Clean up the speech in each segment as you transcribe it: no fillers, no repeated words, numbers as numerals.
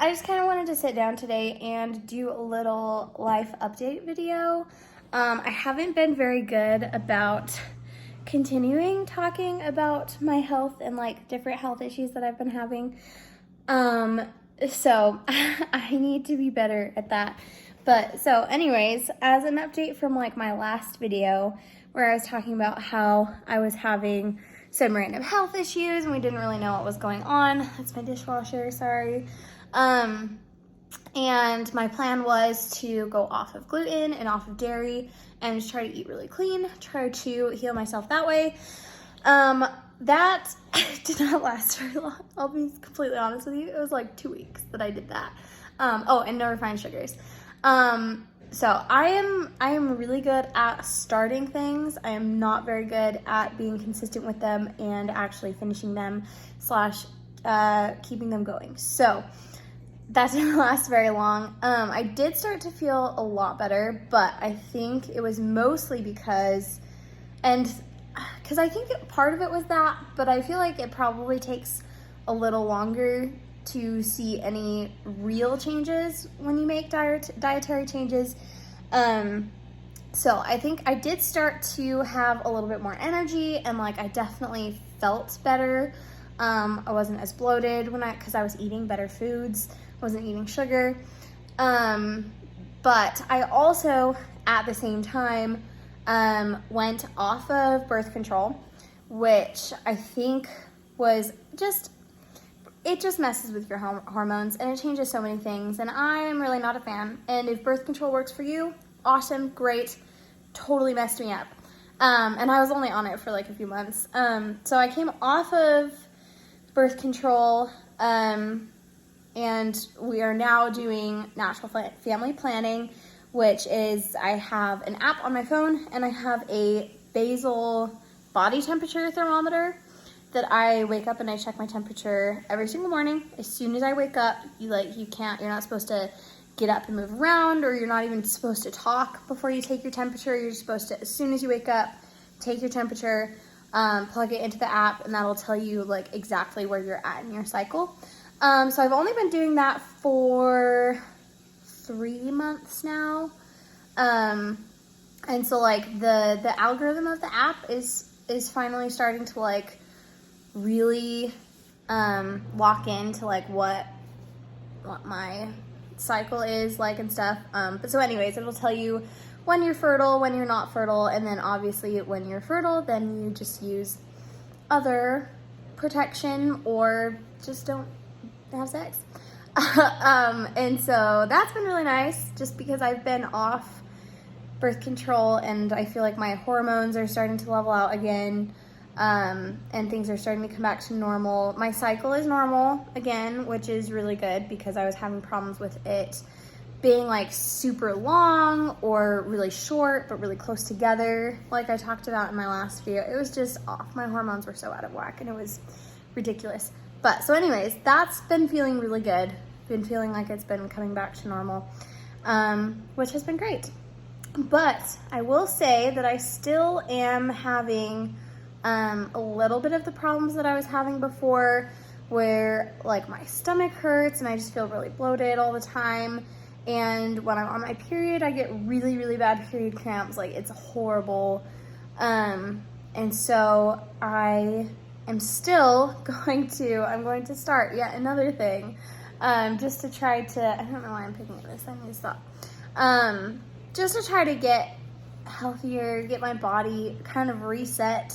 I just kind of wanted to sit down today and do a little life update video. I haven't been very good about continuing talking about my health and like different health issues that I've been having. So I need to be better at that. But so anyways, as an update from like my last video where I was talking about how I was having some random health issues and we didn't really know what was going on. That's my dishwasher, sorry. And my plan was to go off of gluten and off of dairy and just try to eat really clean, try to heal myself that way. That did not last very long. I'll be completely honest with you. It was like 2 weeks that I did that. Oh, and no refined sugars. So I am really good at starting things. I am not very good at being consistent with them and actually finishing them / keeping them going. So that didn't last very long. I did start to feel a lot better, but I think it was mostly because I think part of it was that, but I feel like it probably takes a little longer to see any real changes when you make dietary changes. So I think I did start to have a little bit more energy and like I definitely felt better. I wasn't as bloated because I was eating better foods, wasn't eating sugar. But I also at the same time went off of birth control, which I think was it just messes with your hormones and it changes so many things, and I'm really not a fan. And if birth control works for you, awesome, great, totally messed me up. And I was only on it for like a few months. So I came off of birth control, and we are now doing natural family planning, which is I have an app on my phone and I have a basal body temperature thermometer that I wake up and I check my temperature every single morning. As soon as I wake up, you're not supposed to get up and move around, or you're not even supposed to talk before you take your temperature. You're supposed to, as soon as you wake up, take your temperature, plug it into the app, and that'll tell you like exactly where you're at in your cycle. So I've only been doing that for 3 months now. And so like the algorithm of the app is finally starting to like really lock into like what my cycle is like and stuff. But so anyways, it'll tell you when you're fertile, when you're not fertile, and then obviously when you're fertile, then you just use other protection or just don't have sex. And so that's been really nice just because I've been off birth control and I feel like my hormones are starting to level out again, and things are starting to come back to normal. My cycle is normal again, which is really good because I was having problems with it being like super long or really short but really close together like I talked about in my last video. It was just off. My hormones were so out of whack and it was ridiculous. But so anyways, that's been feeling really good. Been feeling like it's been coming back to normal, which has been great. But I will say that I still am having a little bit of the problems that I was having before, where like my stomach hurts and I just feel really bloated all the time. And when I'm on my period, I get really, really bad period cramps. Like it's horrible. And so I am still I'm going to start yet another thing, just to try to, I don't know why I'm picking at this, I need to stop. Just to try to get healthier, get my body kind of reset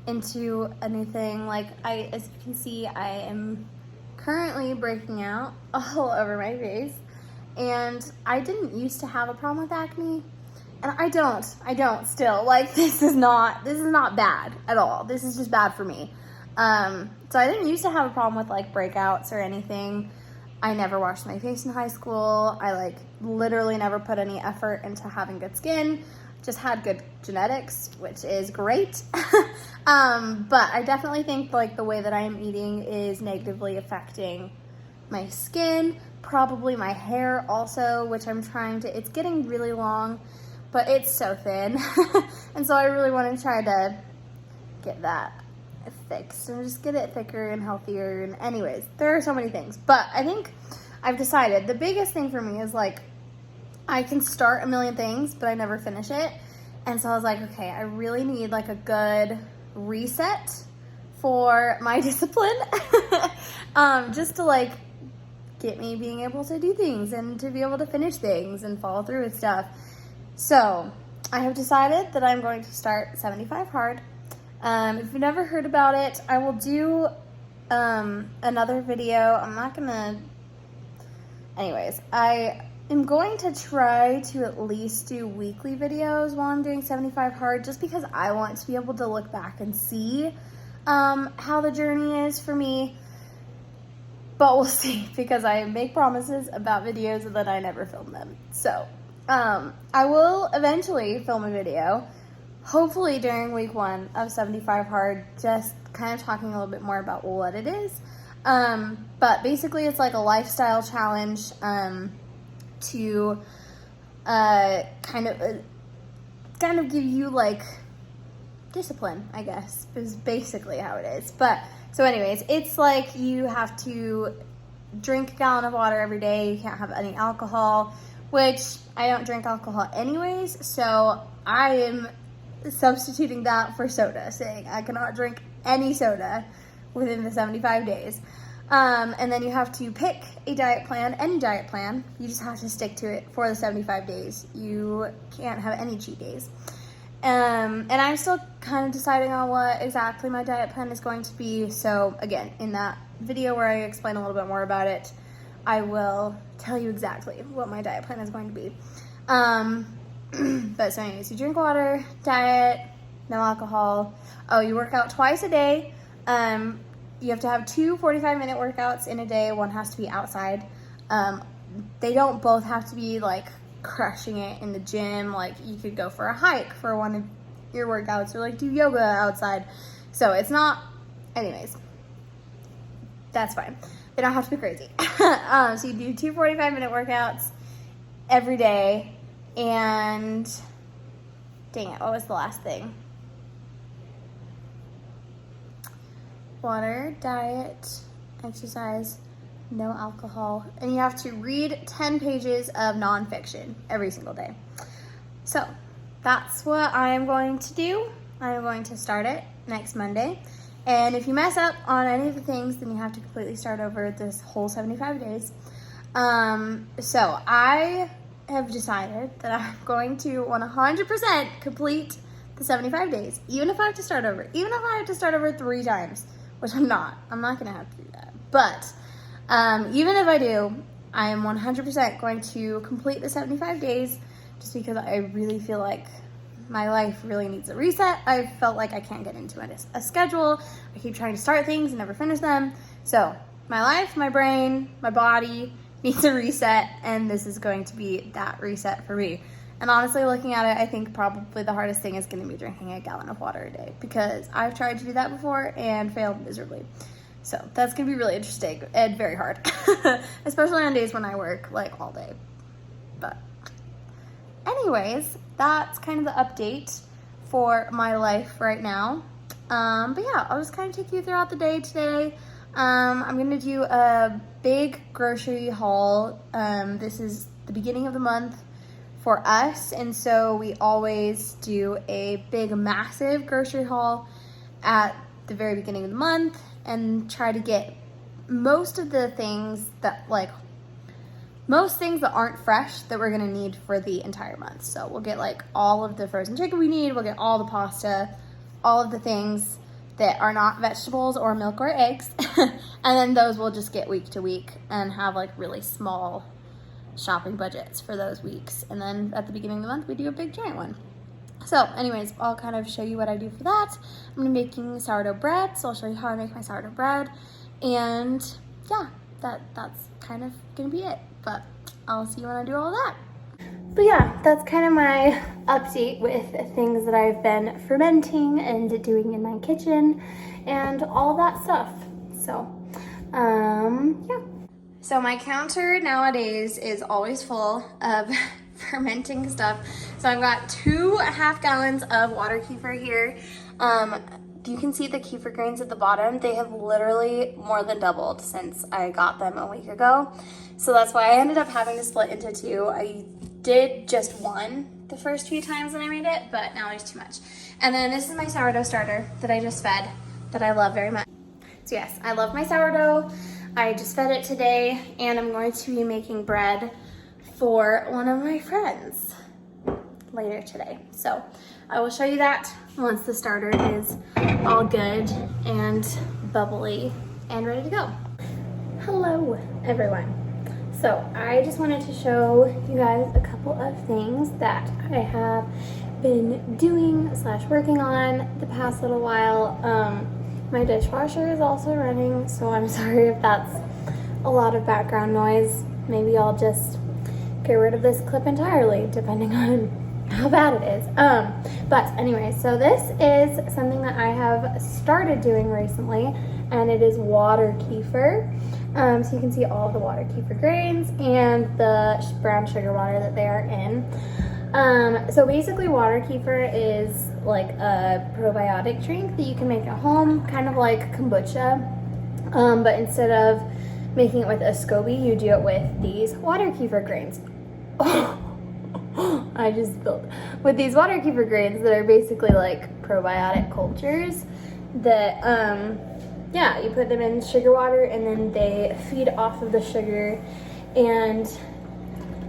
into a new thing. Like as you can see, I am currently breaking out all over my face, and I didn't used to have a problem with acne, and I don't still. Like this is not bad at all. This is just bad for me. So I didn't used to have a problem with like breakouts or anything. I never washed my face in high school. I like literally never put any effort into having good skin. Just had good genetics, which is great. But I definitely think like the way that I am eating is negatively affecting my skin, probably my hair also, which I'm trying to, it's getting really long, but it's so thin. And so I really want to try to get that fixed and just get it thicker and healthier. And anyways, there are so many things, but I think I've decided the biggest thing for me is like, I can start a million things, but I never finish it. And so I was like, okay, I really need like a good reset for my discipline. Just to like get me being able to do things and to be able to finish things and follow through with stuff. So I have decided that I'm going to start 75 hard. If you've never heard about it, I will do another video. Anyways, I am going to try to at least do weekly videos while I'm doing 75 hard, just because I want to be able to look back and see how the journey is for me. But we'll see, because I make promises about videos and then I never film them. So I will eventually film a video, hopefully during week 1 of 75 hard, just kind of talking a little bit more about what it is. But basically it's like a lifestyle challenge to kind of give you like discipline, I guess, is basically how it is. But so anyways, it's like you have to drink a gallon of water every day. You can't have any alcohol, which I don't drink alcohol anyways, so I am substituting that for soda, saying I cannot drink any soda within the 75 days. And then you have to pick a diet plan, any diet plan. You just have to stick to it for the 75 days. You can't have any cheat days. And I'm still kind of deciding on what exactly my diet plan is going to be. So again, in that video where I explain a little bit more about it, I will tell you exactly what my diet plan is going to be. But so anyways, you drink water, diet, no alcohol. Oh, you work out twice a day. You have to have 2 45-minute workouts in a day. One has to be outside. They don't both have to be like crushing it in the gym. Like you could go for a hike for one of your workouts, or like do yoga outside. So it's not, anyways, that's fine. They don't have to be crazy. So you do 2 45-minute workouts every day. And dang it, what was the last thing? Water, diet, exercise, no alcohol, and you have to read 10 pages of nonfiction every single day. So that's what I am going to do. I am going to start it next Monday. And if you mess up on any of the things, then you have to completely start over this whole 75 days. So I have decided that I'm going to 100% complete the 75 days, even if I have to start over, even if I have to start over 3 times, which I'm not gonna have to do that. But even if I do, I am 100% going to complete the 75 days, just because I really feel like my life really needs a reset. I felt like I can't get into a schedule. I keep trying to start things and never finish them. So my life, my brain, my body needs a reset, and this is going to be that reset for me. And honestly, looking at it, I think probably the hardest thing is going to be drinking a gallon of water a day, because I've tried to do that before and failed miserably. So that's going to be really interesting and very hard, especially on days when I work like all day. But anyways, that's kind of the update for my life right now. But yeah, I'll just kind of take you throughout the day today. I'm going to do a big grocery haul. This is the beginning of the month for us, and so we always do a big, massive grocery haul at the very beginning of the month and try to get most things that aren't fresh that we're gonna need for the entire month. So we'll get like all of the frozen chicken we need, we'll get all the pasta, all of the things that are not vegetables or milk or eggs, and then those we'll just get week to week and have like really small shopping budgets for those weeks. And then at the beginning of the month, we do a big giant one. So anyways, I'll kind of show you what I do for that. I'm gonna be making sourdough bread, so I'll show you how I make my sourdough bread. And yeah, that's kind of gonna be it. But I'll see you when I do all that. But yeah, that's kind of my update with things that I've been fermenting and doing in my kitchen and all that stuff. So, yeah. So my counter nowadays is always full of fermenting stuff. So I've got 2.5 gallons of water kefir here. you can see the kefir grains at the bottom. They have literally more than doubled since I got them a week ago. So that's why I ended up having to split into two. I did just one the first few times that I made it, but now there's too much. And then this is my sourdough starter that I just fed, that I love very much. So yes, I love my sourdough. I just fed it today, and I'm going to be making bread for one of my friends later today. So I will show you that once the starter is all good and bubbly and ready to go. Hello, everyone. So I just wanted to show you guys a couple of things that I have been doing / working on the past little while. My dishwasher is also running, so I'm sorry if that's a lot of background noise. Maybe I'll just get rid of this clip entirely, depending on how bad it is. But anyway, so this is something that I have started doing recently, and it is water kefir. So you can see all of the water kefir grains and the brown sugar water that they are in. So basically water kefir is like a probiotic drink that you can make at home, kind of like kombucha, but instead of making it with a SCOBY, you do it with these water kefir grains. I just spilled. With these water kefir grains that are basically like probiotic cultures that, yeah, you put them in sugar water and then they feed off of the sugar and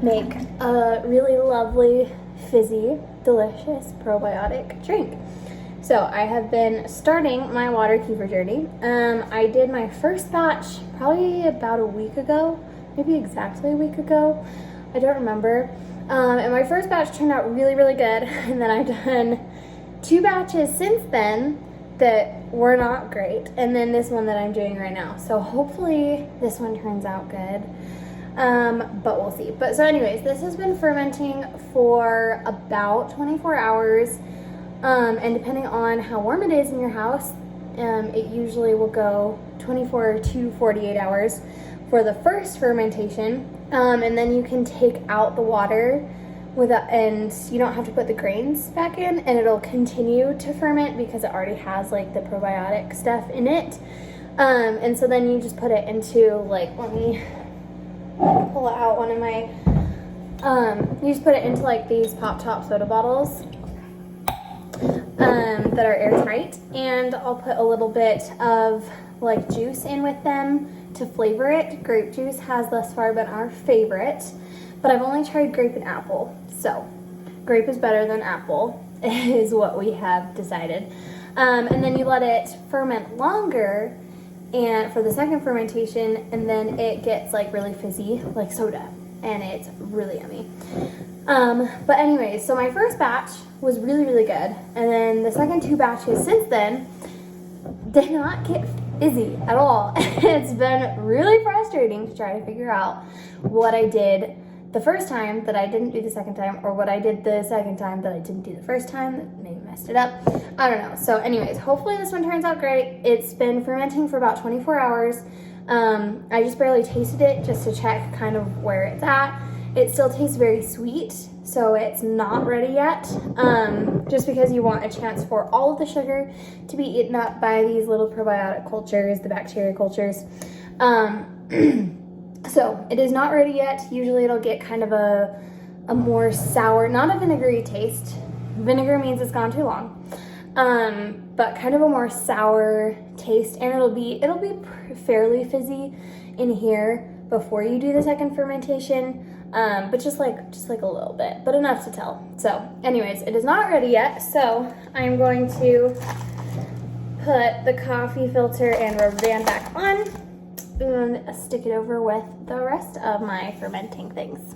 make a really lovely, fizzy, delicious probiotic drink. So I have been starting my water kefir journey. I did my first batch probably about a week ago, maybe exactly a week ago. I don't remember. And my first batch turned out really, really good. And then I've done 2 batches since then that were not great. And then this one that I'm doing right now. So hopefully this one turns out good. But we'll see. But so anyways, this has been fermenting for about 24 hours. And depending on how warm it is in your house, it usually will go 24 to 48 hours for the first fermentation. And then you can take out the water and you don't have to put the grains back in, and it'll continue to ferment because it already has like the probiotic stuff in it. And so then you just put it into, like, let me pull out one of my, you just put it into like these pop top soda bottles that are airtight, and I'll put a little bit of like juice in with them to flavor it. Grape juice has thus far been our favorite, but I've only tried grape and apple, so grape is better than apple is what we have decided. And then you let it ferment longer and for the second fermentation, and then it gets like really fizzy like soda, and it's really yummy. But anyways, so my first batch was really, really good, and then the second 2 batches since then did not get fizzy at all. It's been really frustrating to try to figure out what I did the first time that I didn't do the second time, or what I did the second time that I didn't do the first time that maybe messed it up. I don't know. So anyways, hopefully this one turns out great. It's been fermenting for about 24 hours. I just barely tasted it just to check kind of where it's at. It still tastes very sweet, so it's not ready yet, just because you want a chance for all of the sugar to be eaten up by these little probiotic cultures, the bacteria cultures. So it is not ready yet. Usually it'll get kind of a more sour, not a vinegary taste. Vinegar means it's gone too long. But kind of a more sour taste, and it'll be fairly fizzy in here before you do the second fermentation. But just like a little bit, but enough to tell. So anyways, it is not ready yet, so I'm going to put the coffee filter and rubber band back on and stick it over with the rest of my fermenting things.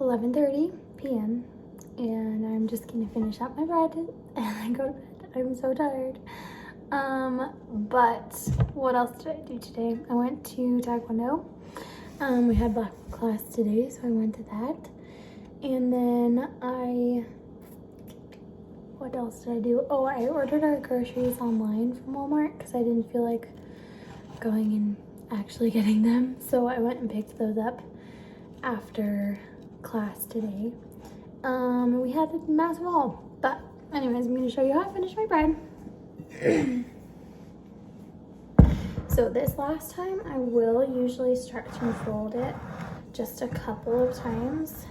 11:30 p.m. and I'm just gonna finish up my bread and then go to bed. I'm so tired. But what else did I do today? I went to Taekwondo. We had black class today, so I went to that. And then what else did I do? Oh, I ordered our groceries online from Walmart because I didn't feel like going and actually getting them. So I went and picked those up after class today. We had a massive haul. But anyways, I'm going to show you how I finished my bread. So this last time, I will usually stretch and fold it just a couple of times.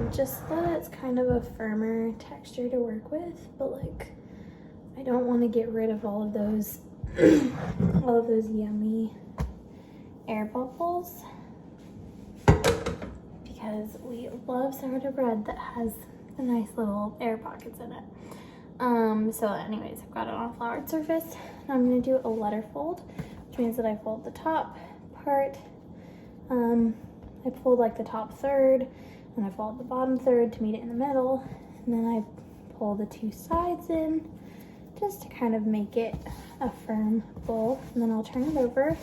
Just so that it's kind of a firmer texture to work with, but like I don't want to get rid of all of those yummy air bubbles because we love sourdough bread that has a nice little air pockets in it. So anyways, I've got it on a floured surface. I'm going to do a letter fold, which means that I fold the top part. I fold like the top third, and I fold the bottom third to meet it in the middle, and then I pull the two sides in just to kind of make it a firm bowl, and then I'll turn it over,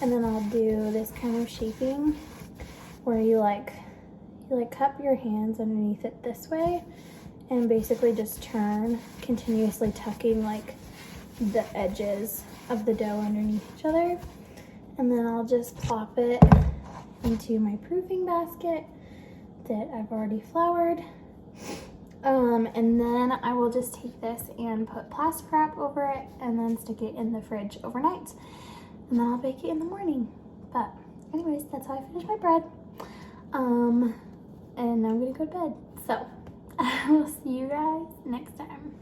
and then I'll do this kind of shaping where you cup your hands underneath it this way and basically just turn, continuously tucking like the edges of the dough underneath each other, and then I'll just plop it into my proofing basket that I've already floured. And then I will just take this and put plastic wrap over it and then stick it in the fridge overnight, and then I'll bake it in the morning. But anyways, that's how I finish my bread. And I'm gonna go to bed. So I will see you guys next time.